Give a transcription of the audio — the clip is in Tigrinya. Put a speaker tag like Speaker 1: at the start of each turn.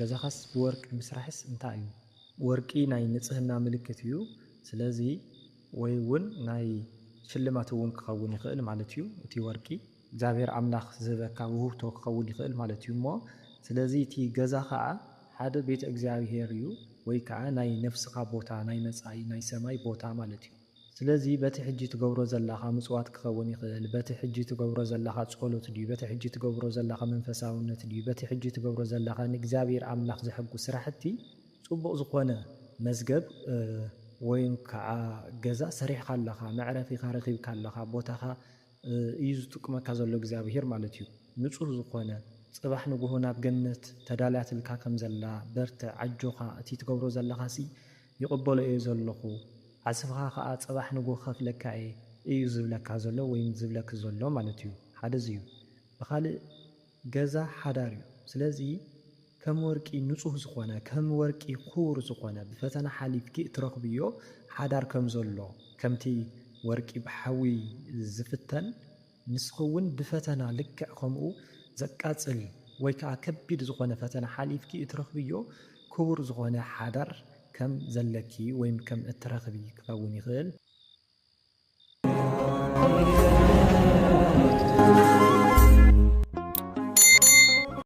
Speaker 1: ገዛኻስ ብወርቂ ምስራሕስ እንታይ እዩ ወርቂ ናይ ንጽህና ምልክት እዩ ስለዚ ወይ እውን ናይ ሽልማት እውን ክኸውን ይኽእል ማለት እዩ እቲ ወርቂ እግዚአብሔር አምላኽ ዝህበካ ውህብቶ ክኸውን ይኽእል ማለት እዩ እሞ ስለዚ እቲ ገዛ ከዓ ሓደ ቤተ እግዚአብሔር እዩ ወይ ከዓ ናይ ነፍስኻ ቦታ ናይ መጻኢ ናይ ሰማይ ቦታ ማለት እዩ ስለዚ በቲ ሕጂ ትገብሮ ዘላኻ ምጽዋት ክኸውን ይኽእል በቲ ሕጂ ትገብሮ ዘላኻ ጸሎት ድዩ በቲ ሕጂ ትገብሮ ዘላኻ መንፈሳውነት ድዩ በቲ ሕጂ ትገብሮ ዘላኻ ንእግዚአብሔር አምላኽ ዘሐጉስ ስራሕቲ ጽቡቕ ዝኾነ መዝገብ ወይ ከዓ ገዛ ሰሪሕካ ኣለኻ መዕረፊኻ ረኺብካ ኣለኻ ቦታኻ እዩ ዝጥቅመካ ዘሎ እግዚአብሔር ማለት እዩ ንጹህ ዝኾነ ጽባሕ ንጉሆ ናብ ገነት ተዳልያትልካ ከም ዘላ በርተ ዓጆኻ እቲ ትገብሮ ዘለኻሲ ይቕበሎ እየ ዘለኹ ዓስፍኻ ከዓ ጽባሕ ንጉሆ ከፍለካ እዩ ዝብለካ ዘሎ ወይ ዝብለክ ዘሎ ማለት እዩ ሓደ እዩ በኻልእ ገዛ ሓዳር እዩ ስለዚ ከም ወርቂ ንጹህ ዝኾነ ከም ወርቂ ክቡር ዝኾነ ብፈተና ሓሊፍኪ እትረኽብዮ ሓዳር ከም ዘሎ ከምቲ ወርቂ ብሓዊ ዝፍተን ንስኸውን ብፈተና ልክዕ ከምኡ ዘቃጽል ወይ ከዓ ከቢድ ዝኾነ ፈተና ሓሊፍኪ እትረኽብዮ ክቡር ዝኾነ ሓዳር ከም ዘለኪ ወይም ከም እትረኽቢ ክኸውን ይኽእል